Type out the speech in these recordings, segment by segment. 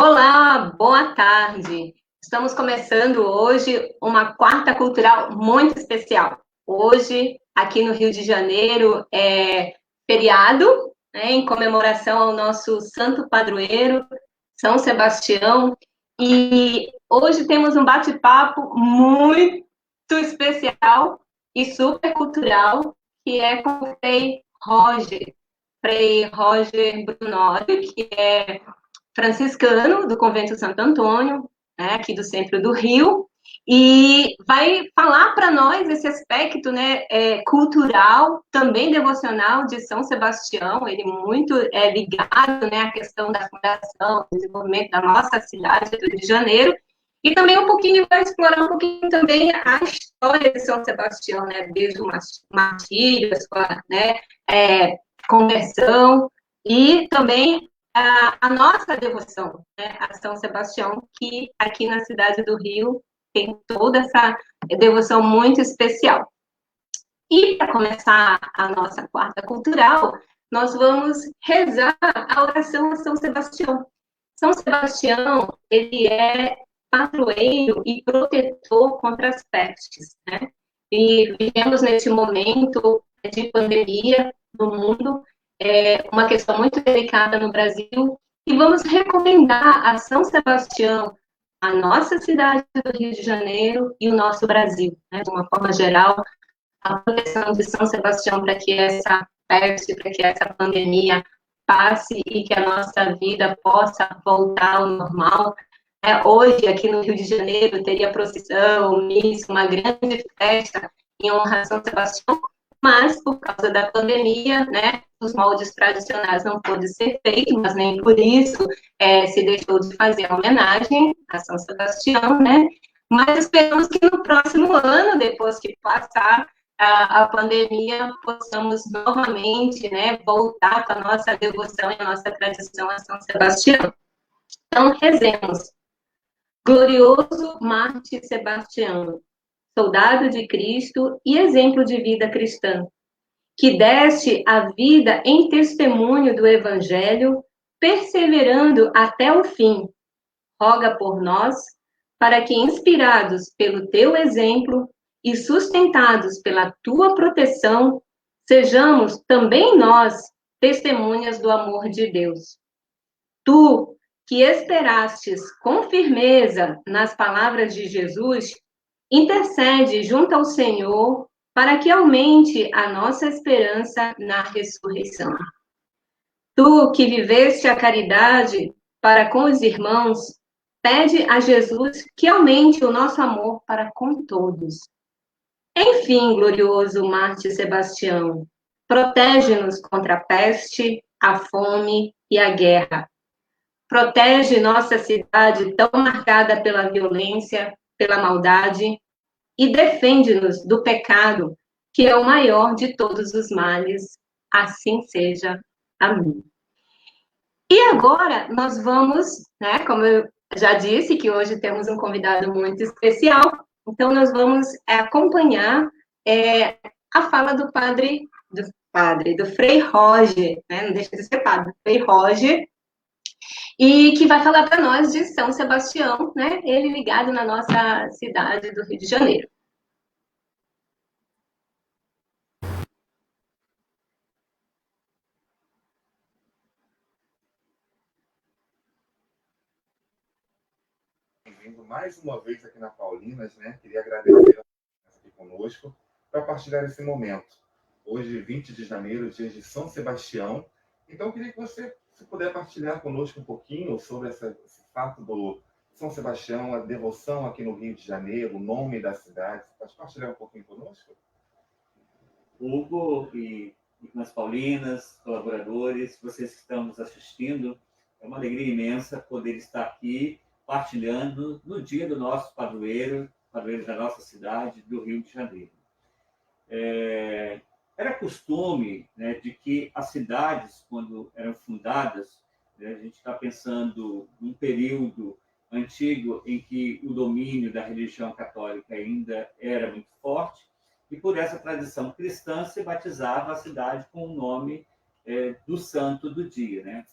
Olá, boa tarde. Estamos começando hoje uma quarta cultural muito especial. Hoje, aqui no Rio de Janeiro, é feriado, né, em comemoração ao nosso santo padroeiro, São Sebastião. E hoje temos um bate-papo muito especial e super cultural, que é com o Frei Roger Brunori, que é franciscano do Convento Santo Antônio, né, aqui do centro do Rio, e vai falar para nós esse aspecto, né, cultural, também devocional de São Sebastião. Ele muito ligado, né, à questão da fundação, do desenvolvimento da nossa cidade do Rio de Janeiro, e também um pouquinho vai explorar um pouquinho também a história de São Sebastião, né, desde o martírio, a sua, né, conversão, e também a nossa devoção, né, a São Sebastião, que aqui na cidade do Rio tem toda essa devoção muito especial. E para começar a nossa quarta cultural, nós vamos rezar a oração a São Sebastião. São Sebastião, ele é padroeiro e protetor contra as pestes, né? E vivemos nesse momento de pandemia no mundo, uma questão muito delicada no Brasil, e vamos recomendar a São Sebastião, a nossa cidade do Rio de Janeiro e o nosso Brasil, né? De uma forma geral, a proteção de São Sebastião para que essa peste, para que essa pandemia passe e que a nossa vida possa voltar ao normal. Hoje, aqui no Rio de Janeiro, teria procissão, missa, uma grande festa em honra a São Sebastião, mas por causa da pandemia, né, os moldes tradicionais não pôde ser feito, mas nem por isso se deixou de fazer a homenagem a São Sebastião, né? Mas esperamos que no próximo ano, depois que passar a pandemia, possamos novamente, né, voltar com a nossa devoção e a nossa tradição a São Sebastião. Então, rezemos. Glorioso Marte Sebastião, soldado de Cristo e exemplo de vida cristã, que deste a vida em testemunho do Evangelho, perseverando até o fim, roga por nós, para que, inspirados pelo teu exemplo e sustentados pela tua proteção, sejamos também nós testemunhas do amor de Deus. Tu, que esperastes com firmeza nas palavras de Jesus, intercede junto ao Senhor para que aumente a nossa esperança na ressurreição. Tu, que viveste a caridade para com os irmãos, pede a Jesus que aumente o nosso amor para com todos. Enfim, glorioso Marte Sebastião, protege-nos contra a peste, a fome e a guerra. Protege nossa cidade tão marcada pela violência, pela maldade, e defende-nos do pecado, que é o maior de todos os males. Assim seja. Amém. E agora nós vamos, né, como eu já disse, que hoje temos um convidado muito especial, então nós vamos acompanhar a fala do Frei Roger, né, não deixa de ser padre, Frei Roger, e que vai falar para nós de São Sebastião, né, ele ligado na nossa cidade do Rio de Janeiro. Bem-vindo mais uma vez aqui na Paulinas, né? Queria agradecer a aqui conosco para partilhar esse momento. Hoje, 20 de janeiro, dia de São Sebastião. Então, queria que você, se puder, partilhar conosco um pouquinho sobre esse fato do São Sebastião, a devoção aqui no Rio de Janeiro, o nome da cidade. Você pode partilhar um pouquinho conosco? Hugo e nas Paulinas, colaboradores, vocês que estão nos assistindo, é uma alegria imensa poder estar aqui partilhando no dia do nosso padroeiro da nossa cidade, do Rio de Janeiro. Era costume, né, de que as cidades, quando eram fundadas, né, a gente está pensando num período antigo em que o domínio da religião católica ainda era muito forte, e por essa tradição cristã se batizava a cidade com o nome do santo do dia, né?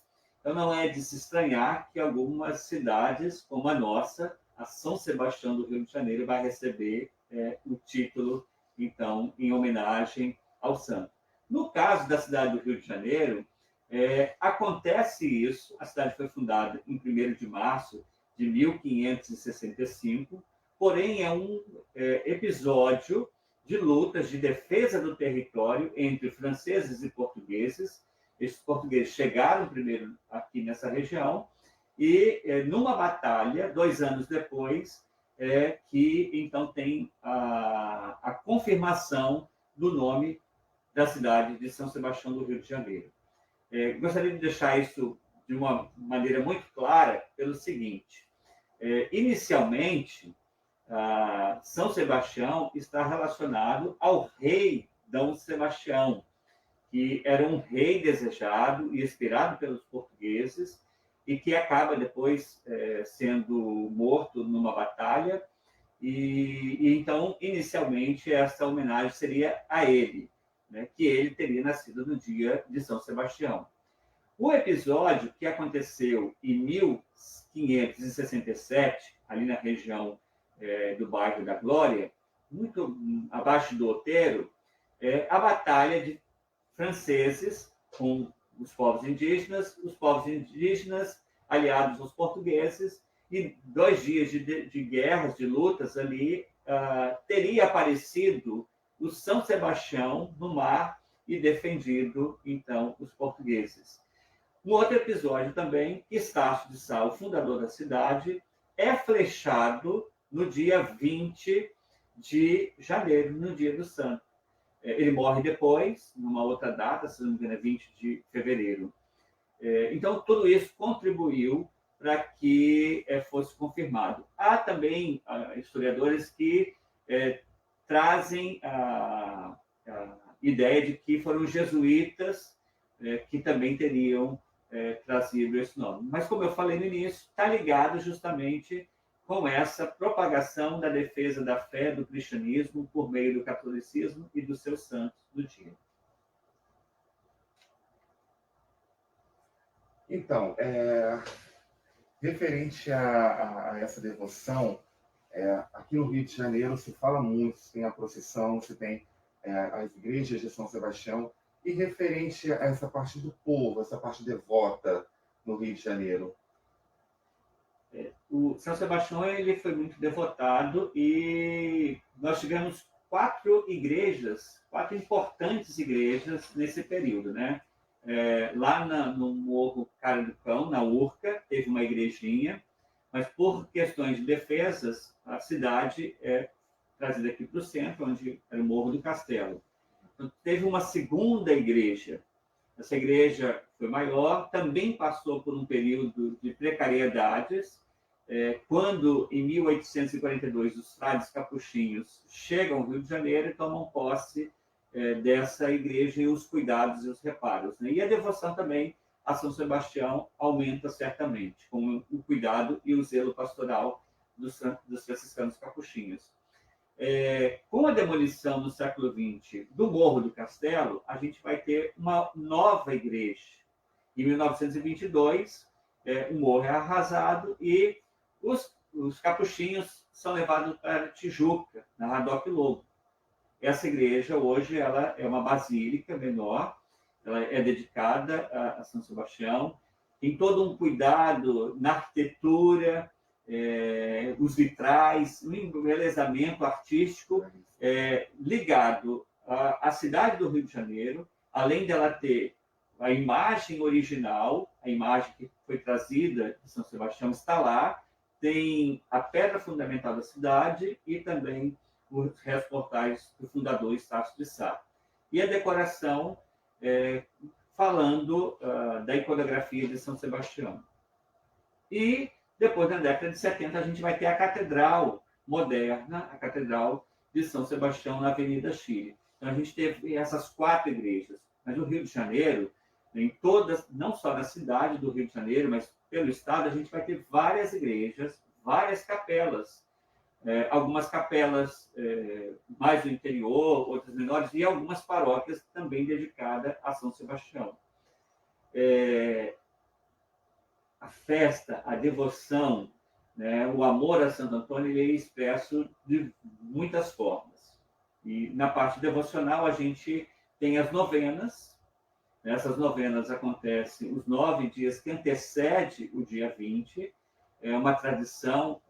Então, não é de se estranhar que algumas cidades, como a nossa, a São Sebastião do Rio de Janeiro, vai receber o título, então, em homenagem ao santo. No caso da cidade do Rio de Janeiro, acontece isso, a cidade foi fundada em 1º de março de 1565, porém é um episódio de lutas de defesa do território entre franceses e portugueses. Esses portugueses chegaram primeiro aqui nessa região e, numa batalha, 2 anos depois, que então tem a confirmação do nome da cidade de São Sebastião do Rio de Janeiro. Gostaria de deixar isso de uma maneira muito clara pelo seguinte: inicialmente, São Sebastião está relacionado ao rei Dom Sebastião, que era um rei desejado e inspirado pelos portugueses e que acaba depois sendo morto numa batalha. E então, inicialmente, essa homenagem seria a ele, né, que ele teria nascido no dia de São Sebastião. O episódio que aconteceu em 1567, ali na região do bairro da Glória, muito abaixo do Outeiro, a batalha de franceses com os povos indígenas aliados aos portugueses, e 2 dias de guerras, de lutas ali, teria aparecido o São Sebastião no mar e defendido, então, os portugueses. Um outro episódio também, Estácio de Sá, o fundador da cidade, é flechado no dia 20 de janeiro, no dia do santo. Ele morre depois, numa outra data, se não me engano, é 20 de fevereiro. Então, tudo isso contribuiu para que fosse confirmado. Há também historiadores que trazem a ideia de que foram os jesuítas que também teriam trazido esse nome. Mas, como eu falei no início, está ligado justamente com essa propagação da defesa da fé do cristianismo por meio do catolicismo e dos seus santos do dia. Então, referente a essa devoção, aqui no Rio de Janeiro se fala muito, se tem a procissão, se tem as igrejas de São Sebastião, e referente a essa parte do povo, essa parte devota no Rio de Janeiro. O São Sebastião ele foi muito devotado e nós tivemos 4 importantes igrejas nesse período, né? Lá no Morro Cara do Cão, na Urca, teve uma igrejinha, mas por questões de defesas, a cidade é trazida aqui para o centro, onde era o Morro do Castelo. Então, teve uma segunda igreja. Essa igreja foi maior, também passou por um período de precariedades. Quando, em 1842, os frades capuchinhos chegam ao Rio de Janeiro e tomam posse dessa igreja e os cuidados e os reparos, né? E a devoção também a São Sebastião aumenta certamente, com o cuidado e o zelo pastoral dos franciscanos capuchinhos. Com a demolição no século XX do Morro do Castelo, a gente vai ter uma nova igreja. Em 1922, o morro é arrasado e os capuchinhos são levados para Tijuca, na Radoc Lobo. Essa igreja, hoje, ela é uma basílica menor, ela é dedicada a São Sebastião, tem todo um cuidado na arquitetura, os vitrais, um embelezamento artístico ligado à cidade do Rio de Janeiro, além dela ter a imagem original, a imagem que foi trazida de São Sebastião está lá, tem a pedra fundamental da cidade e também os restos mortais do fundador Estácio de Sá. E a decoração falando da iconografia de São Sebastião. E depois, na década de 70, a gente vai ter a Catedral Moderna, a Catedral de São Sebastião, na Avenida Chile. Então, a gente teve essas 4 igrejas. Mas no Rio de Janeiro, em todas, não só na cidade do Rio de Janeiro, mas pelo estado, a gente vai ter várias igrejas, várias capelas. Algumas capelas mais no interior, outras menores, e algumas paróquias também dedicadas a São Sebastião. a festa, a devoção, né, o amor a Santo Antônio, ele é expresso de muitas formas. E na parte devocional, a gente tem as novenas. Essas novenas acontecem os 9 dias que antecede o dia 20. É uma tradição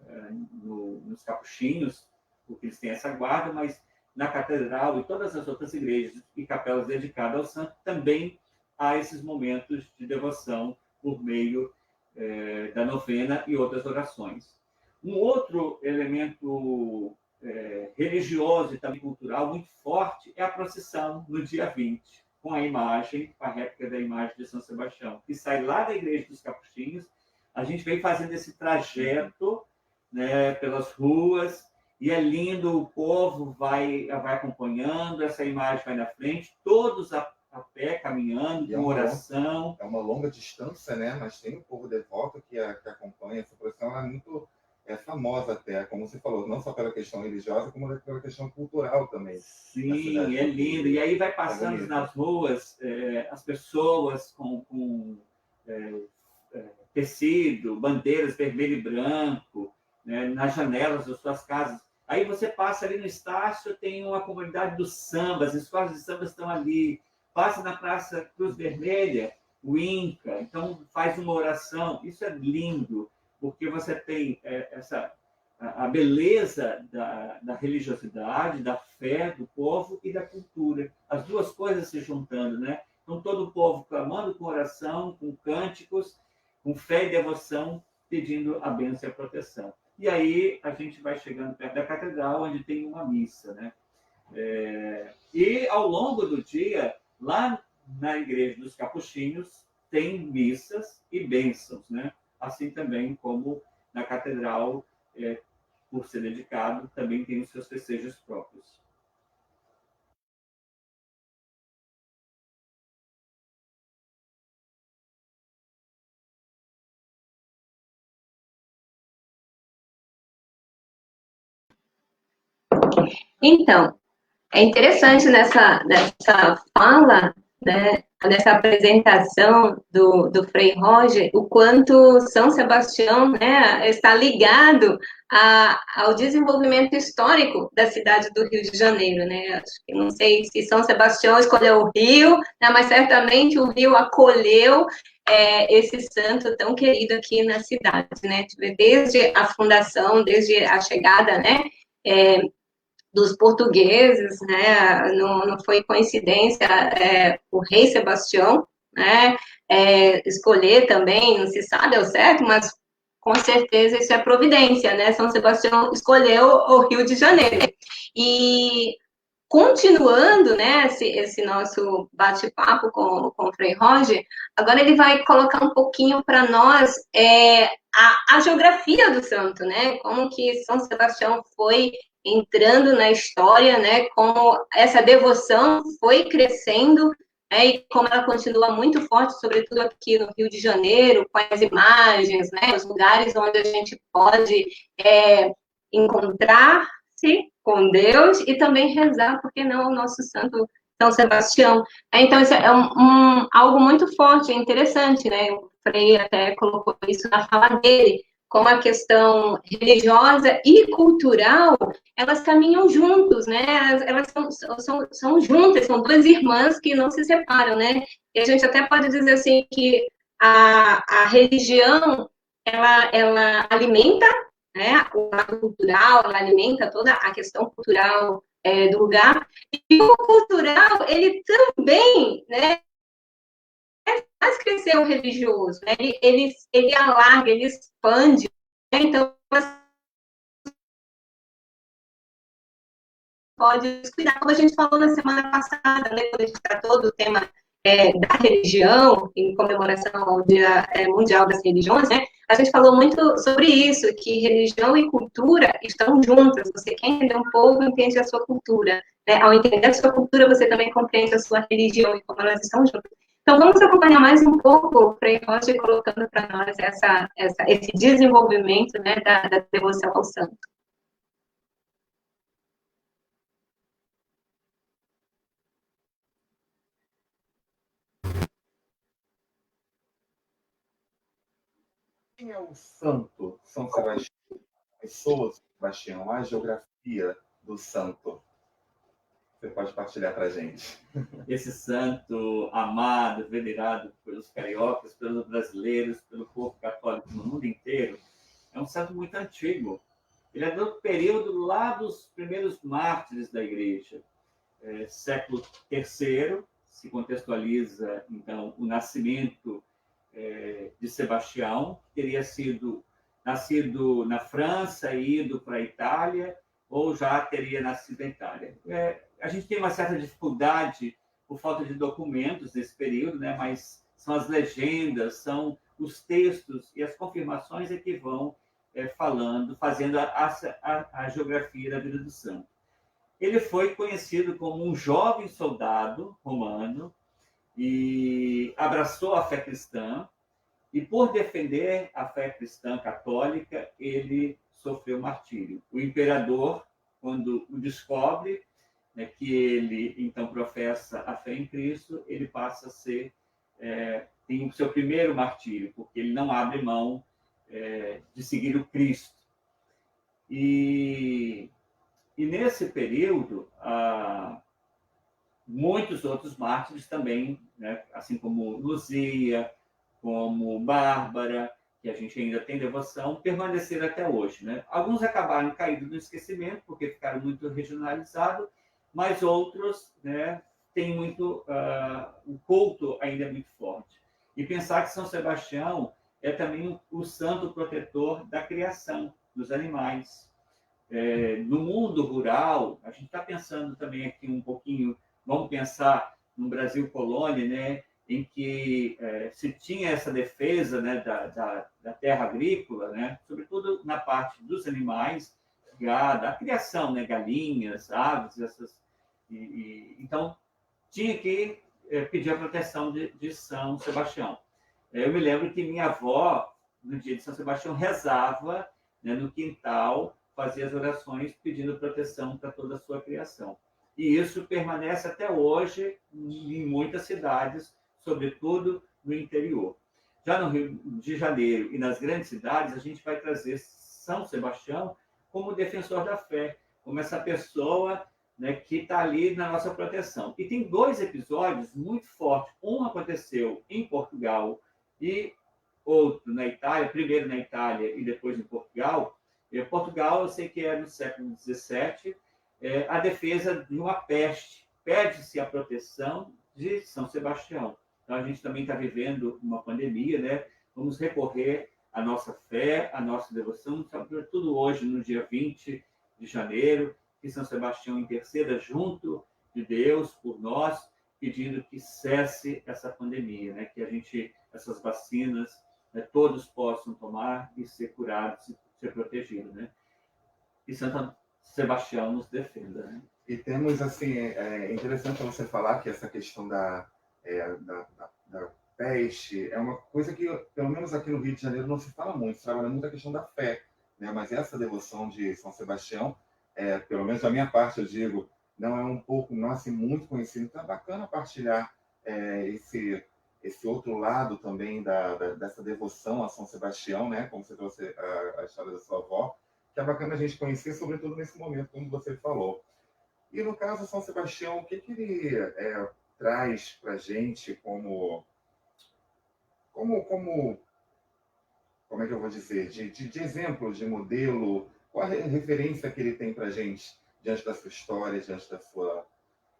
nos capuchinhos, porque eles têm essa guarda, mas na catedral e todas as outras igrejas e capelas dedicadas ao santo também há esses momentos de devoção por meio da novena e outras orações. Um outro elemento religioso e também cultural muito forte é a procissão no dia 20, com a imagem, com a réplica da imagem de São Sebastião, que sai lá da Igreja dos Capuchinhos. A gente vem fazendo esse trajeto, né, pelas ruas, e é lindo, o povo vai acompanhando, essa imagem vai na frente, todos a pé, caminhando, com oração. É uma longa distância, né? Mas tem um povo devoto que acompanha. Essa procissão é muito famosa até, como você falou, não só pela questão religiosa, como pela questão cultural também. Sim, é lindo. E aí vai passando nas ruas as pessoas com tecido, bandeiras vermelho e branco, né, nas janelas das suas casas. Aí você passa ali no Estácio, tem uma comunidade dos sambas, as escolas de samba estão ali. Passa na Praça Cruz Vermelha, o Inca, então faz uma oração. Isso é lindo, porque você tem a beleza da religiosidade, da fé do povo e da cultura. As duas coisas se juntando, né? Então, todo o povo clamando com oração, com cânticos, com fé e devoção, pedindo a bênção e a proteção. E aí a gente vai chegando perto da catedral, onde tem uma missa, né? E ao longo do dia, lá na Igreja dos Capuchinhos, tem missas e bênçãos, né? Assim também como na catedral, por ser dedicado, também tem os seus festejos próprios. Então, é interessante nessa fala, né, nessa apresentação do Frei Roger, o quanto São Sebastião, né, está ligado ao desenvolvimento histórico da cidade do Rio de Janeiro, né? Acho que não sei se São Sebastião escolheu o Rio, né, mas certamente o Rio acolheu esse santo tão querido aqui na cidade, né? Desde a fundação, desde a chegada, né? Dos portugueses, né? Não foi coincidência o rei Sebastião, né? Escolher também, não se sabe ao certo, mas com certeza isso é providência, né? São Sebastião escolheu o Rio de Janeiro. E continuando, né, esse nosso bate-papo com o Frei Roger, agora ele vai colocar um pouquinho para nós a geografia do santo, né? Como que São Sebastião foi entrando na história, né? Como essa devoção foi crescendo, né? E como ela continua muito forte, sobretudo aqui no Rio de Janeiro, com as imagens, né? Os lugares onde a gente pode encontrar-se com Deus e também rezar, porque não, o nosso santo São Sebastião. Então, isso é algo muito forte, é interessante, né? O Frei até colocou isso na fala dele, como a questão religiosa e cultural, elas caminham juntos, né? Elas são juntas, são duas irmãs que não se separam, né? E a gente até pode dizer assim que a religião, ela alimenta, né, o lado cultural, ela alimenta toda a questão cultural do lugar, e o cultural, ele também, né, faz crescer o religioso, né? Ele alarga, ele expande, né? Então, pode descuidar, como a gente falou na semana passada, né, quando a gente tratou do tema da religião, em comemoração ao Dia Mundial das Religiões, né, a gente falou muito sobre isso, que religião e cultura estão juntas. Você quer entender um pouco, entende a sua cultura. Né? Ao entender a sua cultura, você também compreende a sua religião e como elas estão juntas. Então, vamos acompanhar mais um pouco o Frei Roger colocando para nós esse desenvolvimento, né, da devoção ao santo. Quem é o santo São Sebastião? A pessoa São Sebastião, a geografia do santo. Você pode partilhar para a gente. Esse santo amado, venerado pelos cariocas, pelos brasileiros, pelo povo católico no mundo inteiro, é um santo muito antigo. Ele é do período lá dos primeiros mártires da Igreja. Século III, se contextualiza, então, o nascimento de Sebastião, que teria sido nascido na França e ido para a Itália, ou já teria nascido na Itália. A gente tem uma certa dificuldade por falta de documentos nesse período, né? Mas são as legendas, são os textos e as confirmações é que vão fazendo a geografia da vida do santo. Ele foi conhecido como um jovem soldado romano e abraçou a fé cristã, e por defender a fé cristã católica, ele sofreu martírio. O imperador, quando o descobre, né, que ele então professa a fé em Cristo, ele passa a ser, tem o seu primeiro martírio, porque ele não abre mão de seguir o Cristo. E nesse período, muitos outros mártires também, né, assim como Luzia, como Bárbara, que a gente ainda tem devoção, permaneceram até hoje. Né? Alguns acabaram caindo no esquecimento, porque ficaram muito regionalizados, mas outros, né, têm muito... o culto ainda é muito forte. E pensar que São Sebastião é também o santo protetor da criação, dos animais. No mundo rural, a gente está pensando também aqui um pouquinho, vamos pensar no Brasil colônia, né, em que se tinha essa defesa, né, da terra agrícola, né, sobretudo na parte dos animais, gado, a criação, né, galinhas, aves, então tinha que pedir a proteção de São Sebastião. Eu me lembro que minha avó, no dia de São Sebastião, rezava, né, no quintal, fazia as orações pedindo proteção para toda a sua criação. E isso permanece até hoje em muitas cidades, sobretudo no interior. Já no Rio de Janeiro e nas grandes cidades, a gente vai trazer São Sebastião como defensor da fé, como essa pessoa, né, que está ali na nossa proteção. E tem 2 episódios muito fortes. Um aconteceu em Portugal e outro na Itália, primeiro na Itália e depois em Portugal. Portugal, eu sei que é no século XVII, a defesa de uma peste. Pede-se a proteção de São Sebastião. Então, a gente também está vivendo uma pandemia, né? Vamos recorrer à nossa fé, à nossa devoção, sobretudo hoje, no dia 20 de janeiro, que São Sebastião interceda junto de Deus por nós, pedindo que cesse essa pandemia, né? Que a gente, essas vacinas, né, todos possam tomar e ser curados, ser protegidos, né? E Santo Sebastião nos defenda, né? E temos, assim, interessante você falar que essa questão da peste é uma coisa que, pelo menos aqui no Rio de Janeiro, não se fala muito, se trabalha muito a questão da fé, né? Mas essa devoção de São Sebastião, pelo menos da minha parte, eu digo, não é não é assim, muito conhecido, então é bacana partilhar esse outro lado também dessa devoção a São Sebastião, né? Como você trouxe a história da sua avó, que é bacana a gente conhecer, sobretudo nesse momento, como você falou. E no caso São Sebastião, o que ele traz para a gente como é que eu vou dizer, de exemplo, de modelo? Qual a referência que ele tem para a gente diante da sua história, diante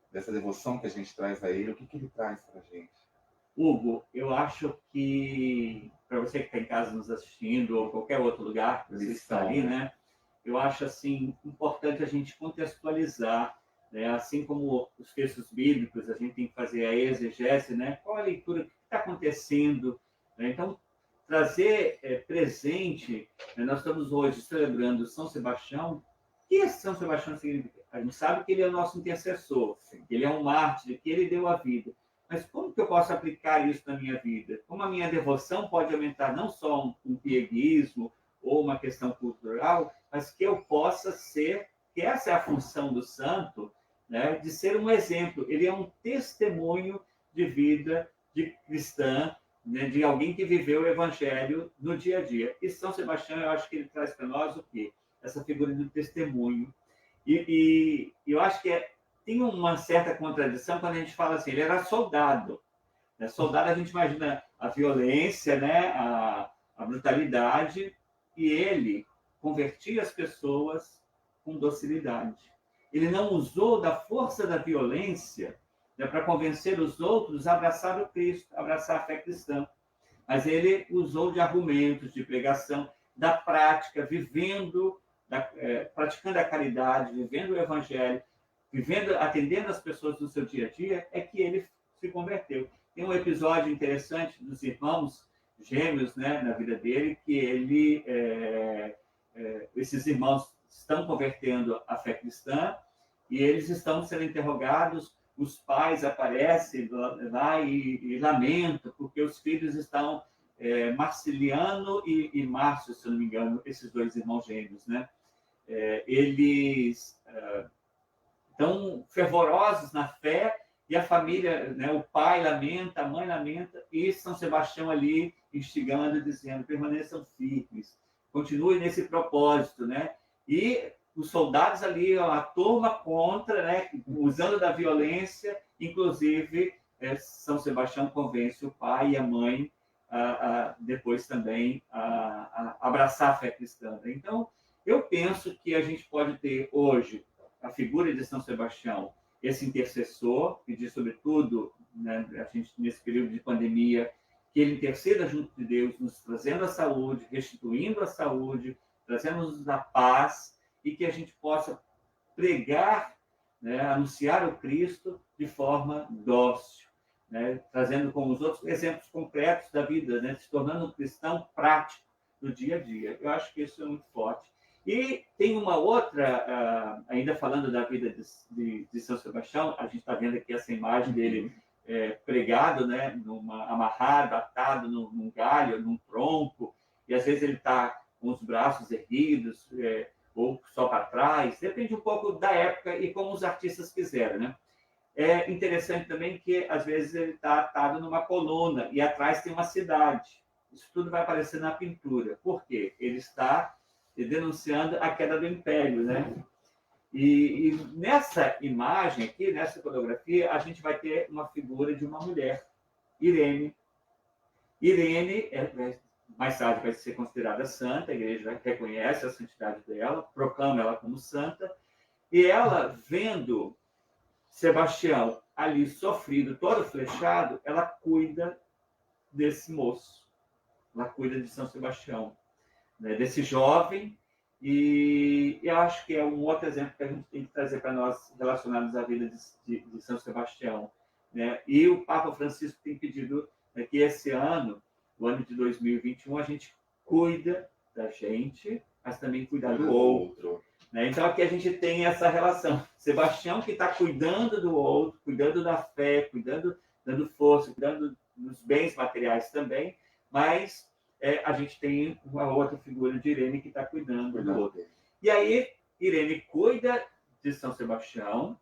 dessa devoção que a gente traz a ele? O que ele traz para a gente? Hugo, eu acho que, para você que está em casa nos assistindo, ou qualquer outro lugar que você está ali, né? Eu acho, assim, importante a gente contextualizar, né? Assim como os textos bíblicos, a gente tem que fazer a exegese, né? Qual a leitura, o que está acontecendo, né? Então, trazer presente, né? Nós estamos hoje celebrando São Sebastião. O que São Sebastião significa? A gente sabe que ele é o nosso intercessor, que ele é um mártir, que ele deu a vida. Mas como que eu posso aplicar isso na minha vida? Como a minha devoção pode aumentar não só um pieguismo ou uma questão cultural, mas que eu possa ser, que essa é a função do santo, né, de ser um exemplo. Ele é um testemunho de vida de cristã, né, de alguém que viveu o evangelho no dia a dia. E São Sebastião, eu acho que ele traz para nós o quê? Essa figura do testemunho. E eu acho que tem uma certa contradição quando a gente fala assim, ele era soldado. Né? Soldado, a gente imagina a violência, né? A brutalidade, e ele convertia as pessoas com docilidade. Ele não usou da força da violência, né, para convencer os outros a abraçar o Cristo, abraçar a fé cristã. Mas ele usou de argumentos, de pregação, da prática, vivendo, praticando a caridade, vivendo o evangelho, atendendo as pessoas no seu dia a dia, é que ele se converteu. Tem um episódio interessante dos irmãos gêmeos, né, na vida dele, que esses irmãos estão convertendo a fé cristã e eles estão sendo interrogados. Os pais aparecem lá e lamentam, porque os filhos estão, Marciliano e Márcio, se eu não me engano, esses dois irmãos gêmeos, né? Eles estão fervorosos na fé, e a família, né, o pai lamenta, a mãe lamenta, e São Sebastião ali instigando, dizendo, permaneçam firmes, continuem nesse propósito, né? E os soldados ali, a turma contra, né, usando da violência, inclusive São Sebastião convence o pai e a mãe depois também a abraçar a fé cristã. Então, eu penso que a gente pode ter hoje a figura de São Sebastião, esse intercessor, pedir sobretudo, né, a gente nesse período de pandemia, que ele interceda junto de Deus, nos trazendo a saúde, restituindo a saúde, trazendo-nos a paz, e que a gente possa pregar, né, anunciar o Cristo de forma dócil, né, trazendo como os outros exemplos concretos da vida, né, se tornando um cristão prático do dia a dia. Eu acho que isso é muito forte. E tem uma outra, ainda falando da vida de São Sebastião, a gente está vendo aqui essa imagem dele pregado, né, amarrado, atado num galho, num tronco, e às vezes ele está com os braços erguidos, ou só para trás, depende um pouco da época e como os artistas quiseram, né? É interessante também que, às vezes, ele está atado numa coluna e atrás tem uma cidade. Isso tudo vai aparecer na pintura. Por quê? Ele está denunciando a queda do império, né? E nessa imagem aqui, nessa fotografia, a gente vai ter uma figura de uma mulher, Irene. Irene, mais tarde, vai ser considerada santa, a igreja reconhece a santidade dela, proclama ela como santa, e ela, vendo Sebastião ali sofrido, todo flechado, ela cuida desse moço, ela cuida de São Sebastião, né, desse jovem, e eu acho que é um outro exemplo que a gente tem que trazer para nós relacionados à vida de São Sebastião, né? E o Papa Francisco tem pedido, né, que esse ano, o ano de 2021, a gente cuida da gente, mas também cuidar do outro. Né? Então, aqui a gente tem essa relação. Sebastião que está cuidando do outro, cuidando da fé, cuidando, dando força, cuidando dos bens materiais também, mas a gente tem uma outra figura de Irene que está cuidando do outro. E aí, Irene cuida de São Sebastião,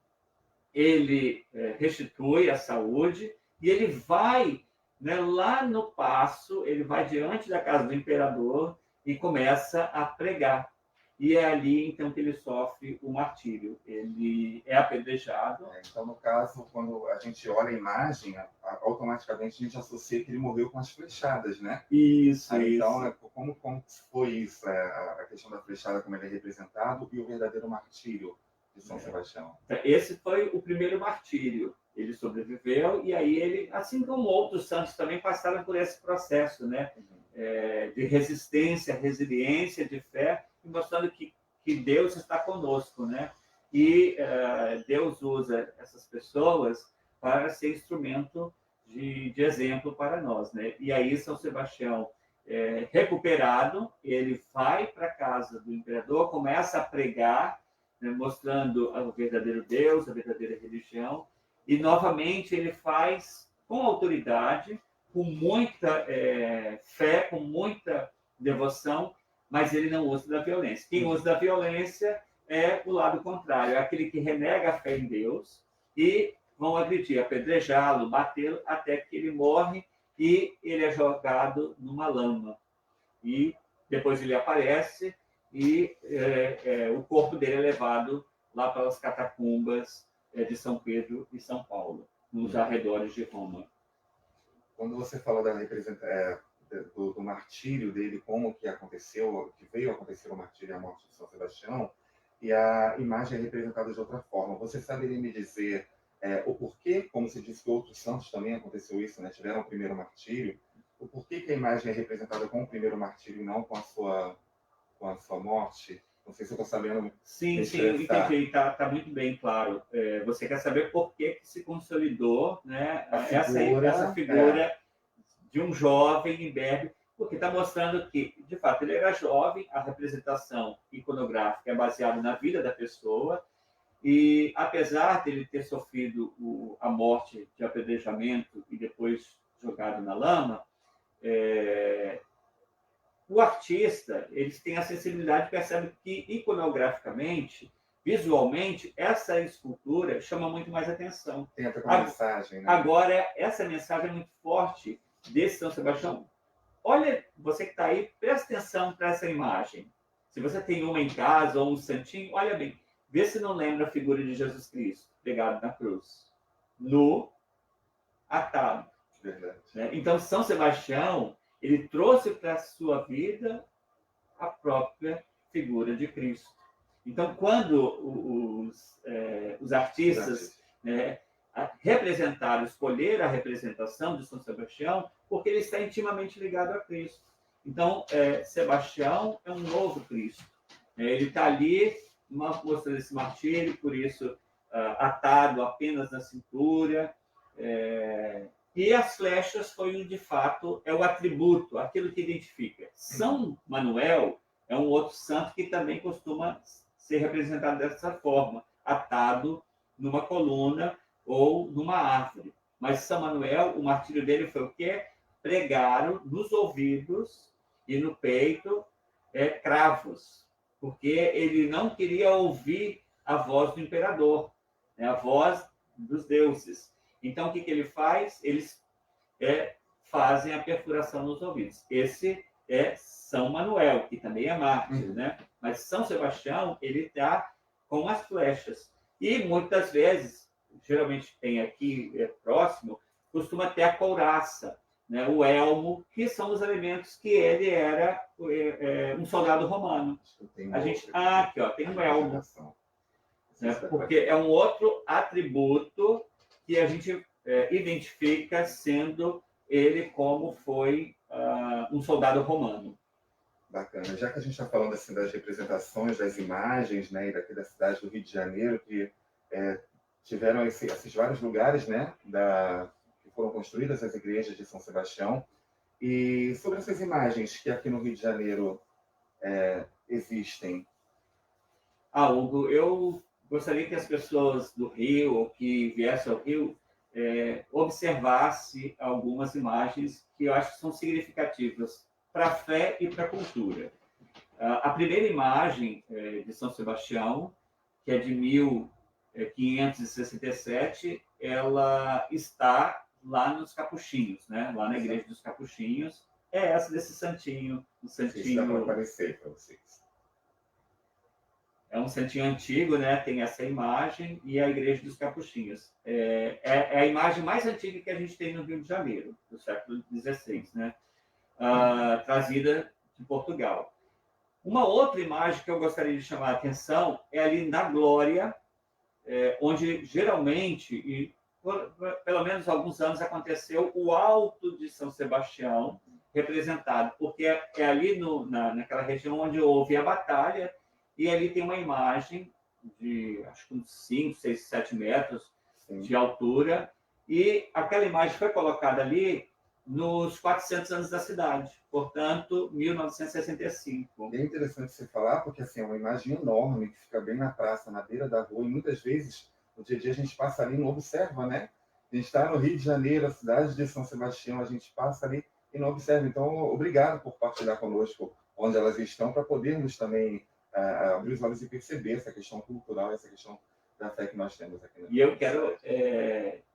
ele restitui a saúde, e ele vai, né, lá no paço, ele vai diante da casa do imperador e começa a pregar. E é ali, então, que ele sofre o martírio. Ele é apedrejado. Então, no caso, quando a gente olha a imagem, automaticamente a gente associa que ele morreu com as flechadas, né? Isso, então, isso. Como foi isso? A questão da flechada, como ele é representado, e o verdadeiro martírio de São Sebastião? Esse foi o primeiro martírio. Ele sobreviveu, e aí ele, assim como outros santos também, passaram por esse processo, né? De resistência, resiliência, de fé, mostrando que Deus está conosco, né? E Deus usa essas pessoas para ser instrumento de exemplo para nós, né? E aí São Sebastião, recuperado, ele vai para a casa do imperador, começa a pregar, né, mostrando o verdadeiro Deus, a verdadeira religião, e novamente ele faz com autoridade, com muita fé, com muita devoção, mas ele não usa da violência. Quem usa da violência é o lado contrário, é aquele que renega a fé em Deus e vão agredir, apedrejá-lo, batê-lo, até que ele morre, e ele é jogado numa lama. E depois ele aparece e o corpo dele é levado lá pelas catacumbas de São Pedro e São Paulo, nos arredores de Roma. Quando você falou do martírio dele, como que aconteceu, que veio a acontecer o martírio e a morte de São Sebastião, e a imagem é representada de outra forma, você saberia me dizer o porquê, como você disse que outros santos também aconteceu isso, né? Tiveram o primeiro martírio, o porquê que a imagem é representada com o primeiro martírio e não com a sua morte? Não sei se eu estou sabendo. Sim, eu entendi, está muito bem claro. Você quer saber por que se consolidou, né, essa figura de um jovem imberbe, porque está mostrando que, de fato, ele era jovem, a representação iconográfica é baseada na vida da pessoa, e apesar dele ter sofrido a morte de apedrejamento e depois jogado na lama, o artista, eles têm a sensibilidade, percebe que iconograficamente, visualmente, essa escultura chama muito mais atenção. Tem até uma mensagem, né? Agora, essa mensagem é muito forte desse São Sebastião. Olha, você que está aí, presta atenção para essa imagem. Se você tem uma em casa ou um santinho, olha bem, vê se não lembra a figura de Jesus Cristo, pregado na cruz. Nu, atado. Verdade. Então, São Sebastião, ele trouxe para a sua vida a própria figura de Cristo. Então, quando os artistas representaram, escolheram a representação de São Sebastião, porque ele está intimamente ligado a Cristo. Então, Sebastião é um novo Cristo. Ele está ali, mostrando esse martírio, por isso, atado apenas na cintura. E as flechas foi, de fato, o atributo, aquilo que identifica. São Manuel é um outro santo que também costuma ser representado dessa forma, atado numa coluna ou numa árvore. Mas São Manuel, o martírio dele foi o quê? Pregaram nos ouvidos e no peito cravos, porque ele não queria ouvir a voz do imperador, a voz dos deuses. Então, o que ele faz? Eles fazem a perfuração nos ouvidos. Esse é São Manuel, que também é mártir, né? Mas São Sebastião, ele está com as flechas. E, muitas vezes, geralmente tem aqui próximo, costuma ter a couraça, né? O elmo, que são os elementos que ele era um soldado romano. Aqui, ó, tem um elmo. Né? Porque é um outro atributo que a gente identifica sendo ele como foi um soldado romano. Bacana. Já que a gente está falando assim, das representações, das imagens, né, e daqui da cidade do Rio de Janeiro, que tiveram esses vários lugares, né, que foram construídas as igrejas de São Sebastião, e sobre essas imagens que aqui no Rio de Janeiro existem. Hugo, eu gostaria que as pessoas do Rio, ou que viessem ao Rio, observasse algumas imagens que eu acho que são significativas para a fé e para a cultura. A primeira imagem de São Sebastião, que é de 1567, ela está lá nos Capuchinhos, né? Lá na Igreja dos Capuchinhos. É essa desse santinho. Um santinho... Isso dá para aparecer para vocês. É um santinho antigo, né? Tem essa imagem e a Igreja dos Capuchinhos. É a imagem mais antiga que a gente tem no Rio de Janeiro, do século XVI, né? Trazida de Portugal. Uma outra imagem que eu gostaria de chamar a atenção é ali na Glória, onde geralmente, e pelo menos alguns anos, aconteceu o Alto de São Sebastião, representado, porque é ali naquela região onde houve a batalha, e ali tem uma imagem de, acho que uns 5, 6, 7 metros de altura, e aquela imagem foi colocada ali nos 400 anos da cidade, portanto, 1965. É interessante você falar, porque assim, é uma imagem enorme, que fica bem na praça, na beira da rua, e muitas vezes, no dia a dia, a gente passa ali e não observa, né? A gente está no Rio de Janeiro, a cidade de São Sebastião, a gente passa ali e não observa. Então, obrigado por partilhar conosco onde elas estão, para podermos também abrir os olhos e perceber essa questão cultural, essa questão da fé que nós temos aqui. E eu quero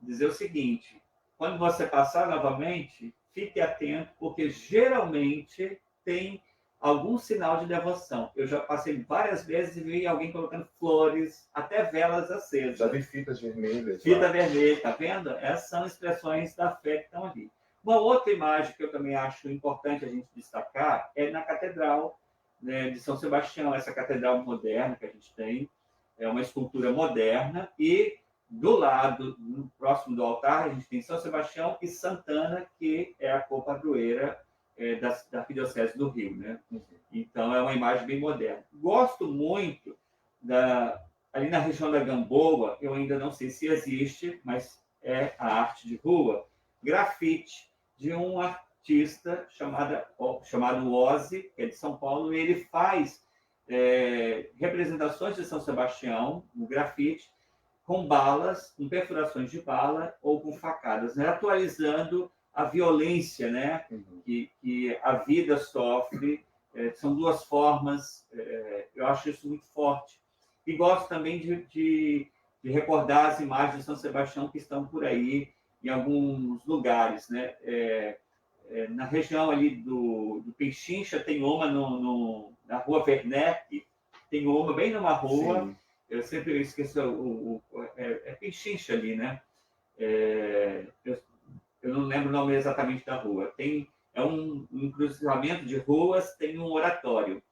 dizer o seguinte: quando você passar novamente, fique atento, porque geralmente tem algum sinal de devoção. Eu já passei várias vezes e vi alguém colocando flores, até velas acesas. Já vi fitas vermelhas. Fita vermelha, tá vendo? Essas são expressões da fé que estão ali. Uma outra imagem que eu também acho importante a gente destacar é na Catedral, né, de São Sebastião, essa catedral moderna que a gente tem, é uma escultura moderna, e do lado, próximo do altar, a gente tem São Sebastião e Santana, que é a copadroeira da Arquidiocese do Rio, né? Então, é uma imagem bem moderna. Gosto muito ali na região da Gamboa, eu ainda não sei se existe, mas é a arte de rua, grafite de um artista chamado Ozzy, que é de São Paulo, e ele faz representações de São Sebastião, no grafite, com balas, com perfurações de bala ou com facadas, né? Atualizando a violência, né? Que a vida sofre. São duas formas, eu acho isso muito forte. E gosto também de recordar as imagens de São Sebastião que estão por aí, em alguns lugares, né? Na região ali do Pechincha, tem uma na Rua Werneck, tem uma bem numa rua. Sim. Eu sempre esqueço Pechincha ali, né? Eu não lembro o nome exatamente da rua. É um cruzamento de ruas, tem um oratório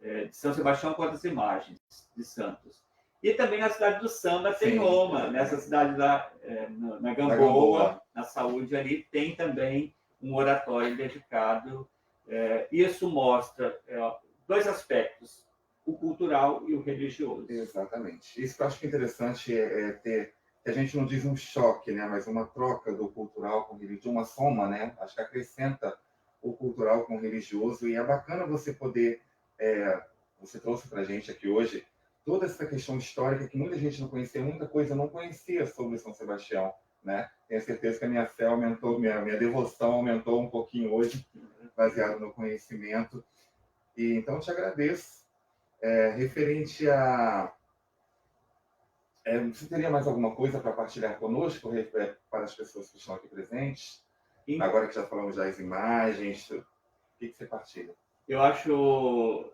de São Sebastião com as imagens de santos. E também na cidade do Samba tem uma, nessa cidade lá, na Gamboa, na Saúde ali, tem também um oratório dedicado. Isso mostra dois aspectos, o cultural e o religioso. Exatamente. Isso que eu acho que é interessante ter, a gente não diz um choque, né, mas uma troca do cultural com o religioso, uma soma, né? Acho que acrescenta o cultural com o religioso, e é bacana você poder, você trouxe para a gente aqui hoje, toda essa questão histórica que muita gente não conhecia, muita coisa não conhecia sobre São Sebastião, né? Tenho certeza que a minha fé aumentou, minha devoção aumentou um pouquinho hoje, baseado no conhecimento. E então te agradeço. Referente a... você teria mais alguma coisa para partilhar conosco, para as pessoas que estão aqui presentes? Agora que já falamos das imagens, o que você partilha? Eu acho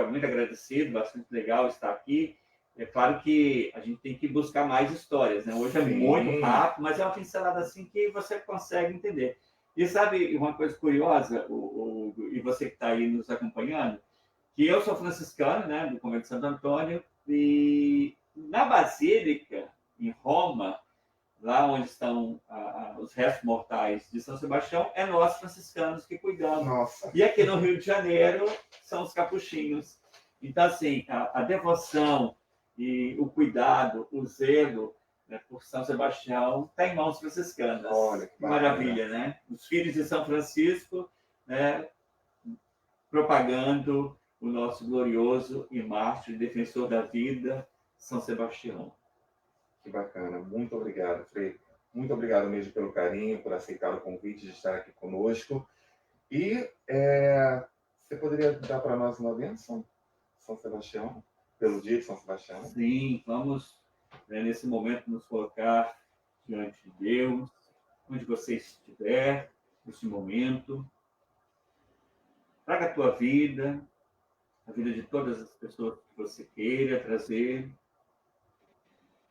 muito agradecido, bastante legal estar aqui. É claro que a gente tem que buscar mais histórias, né? Hoje é muito rápido, mas é uma pincelada assim que você consegue entender. E sabe uma coisa curiosa, e você que está aí nos acompanhando, que eu sou franciscano, né, do Convento de Santo Antônio, e na Basílica, em Roma, lá onde estão os restos mortais de São Sebastião, é nós franciscanos que cuidamos. Nossa. E aqui no Rio de Janeiro são os capuchinhos. Então, assim, a devoção e o cuidado, o zelo, né, por São Sebastião está em mãos franciscanas. Olha, que maravilha, né? Os filhos de São Francisco, né, propagando o nosso glorioso e mártir, defensor da vida, São Sebastião. Que bacana. Muito obrigado, Frei. Muito obrigado mesmo pelo carinho, por aceitar o convite de estar aqui conosco. E você poderia dar para nós uma bênção, São Sebastião, pelo dia de São Sebastião? Sim, vamos, nesse momento, nos colocar diante de Deus, onde você estiver, nesse momento. Traga a tua vida, a vida de todas as pessoas que você queira trazer,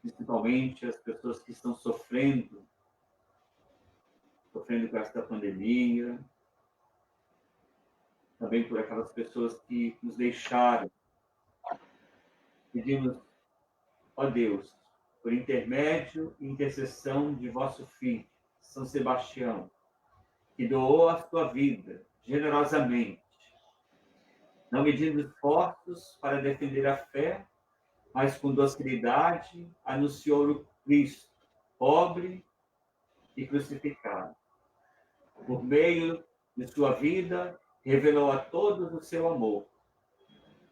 principalmente as pessoas que estão sofrendo com esta pandemia, também por aquelas pessoas que nos deixaram. Pedimos, ó Deus, por intermédio e intercessão de vosso Filho, São Sebastião, que doou a sua vida generosamente, não medindo esforços para defender a fé, mas com docilidade anunciou o Cristo, pobre e crucificado. Por meio de sua vida, revelou a todos o seu amor.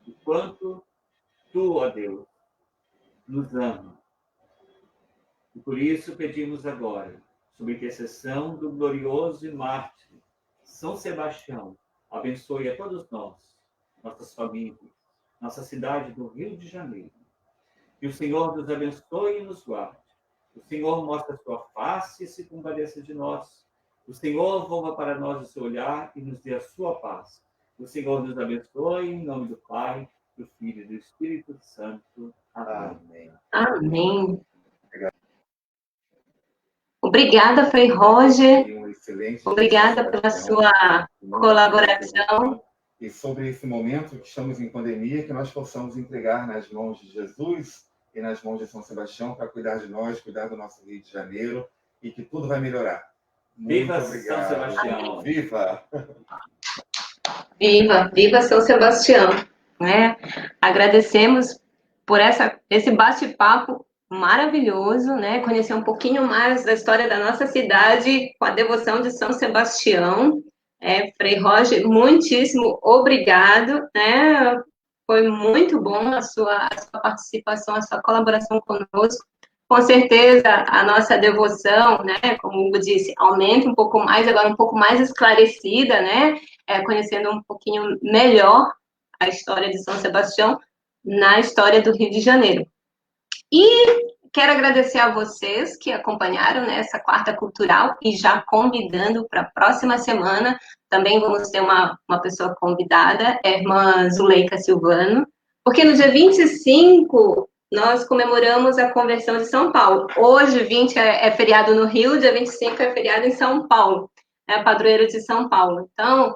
O quanto tu, ó Deus, nos ama. E por isso pedimos agora, sob intercessão do glorioso e mártir São Sebastião, abençoe a todos nós, nossas famílias, nossa cidade do Rio de Janeiro. Que o Senhor nos abençoe e nos guarde. O Senhor mostre a sua face e se compadeça de nós. O Senhor volva para nós o seu olhar e nos dê a sua paz. O Senhor nos abençoe, em nome do Pai, do Filho e do Espírito Santo. Amém. Amém. Obrigada, Frei Roger. Obrigada pela sua colaboração. E sobre esse momento que estamos em pandemia, que nós possamos entregar nas mãos de Jesus e nas mãos de São Sebastião para cuidar de nós, cuidar do nosso Rio de Janeiro, e que tudo vai melhorar. Viva São Sebastião! Viva! Viva! Viva São Sebastião! Né? Agradecemos por esse bate-papo maravilhoso, né? Conhecer um pouquinho mais da história da nossa cidade com a devoção de São Sebastião. Frei Roger, muitíssimo obrigado, né? Foi muito bom a sua participação, a sua colaboração conosco. Com certeza, a nossa devoção, né, como o Hugo disse, aumenta um pouco mais, agora um pouco mais esclarecida, né, conhecendo um pouquinho melhor a história de São Sebastião na história do Rio de Janeiro. E quero agradecer a vocês que acompanharam, né, essa quarta cultural e já convidando para a próxima semana, também vamos ter uma pessoa convidada, a irmã Zuleika Silvano, porque no dia 25 nós comemoramos a conversão de São Paulo. Hoje, 20 é feriado no Rio, dia 25 é feriado em São Paulo, é padroeiro de São Paulo. Então,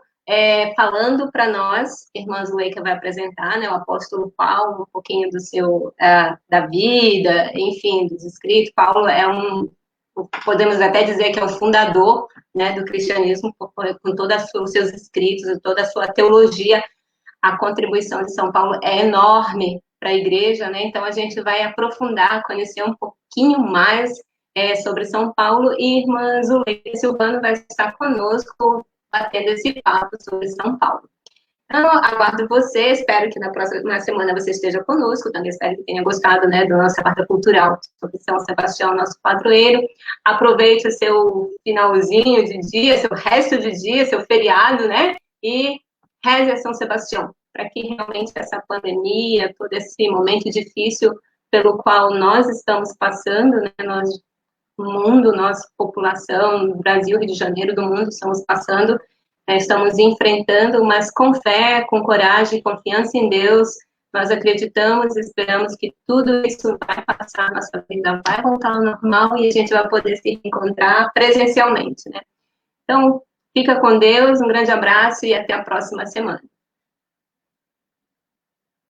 falando para nós, a irmã Zuleika vai apresentar, né, o apóstolo Paulo, um pouquinho do seu, da vida, enfim, dos escritos. Paulo podemos até dizer que é o fundador, né, do cristianismo, com todos os seus escritos, toda a sua teologia. A contribuição de São Paulo é enorme para a igreja, né? Então a gente vai aprofundar, conhecer um pouquinho mais sobre São Paulo, e irmã Zuleika Silvano vai estar conosco batendo esse papo sobre São Paulo. Então, aguardo você, espero que na próxima semana você esteja conosco, também espero que tenha gostado, né, da nossa quarta cultural sobre São Sebastião, nosso padroeiro. Aproveite o seu finalzinho de dia, seu resto de dia, seu feriado, né, e reze a São Sebastião, para que realmente essa pandemia, todo esse momento difícil pelo qual nós estamos passando, né, nós, o mundo, nossa população, Brasil, Rio de Janeiro, do mundo, estamos passando, estamos enfrentando, mas com fé, com coragem, confiança em Deus, nós acreditamos, esperamos que tudo isso vai passar, nossa vida vai voltar ao normal e a gente vai poder se encontrar presencialmente, né? Então, fica com Deus, um grande abraço e até a próxima semana.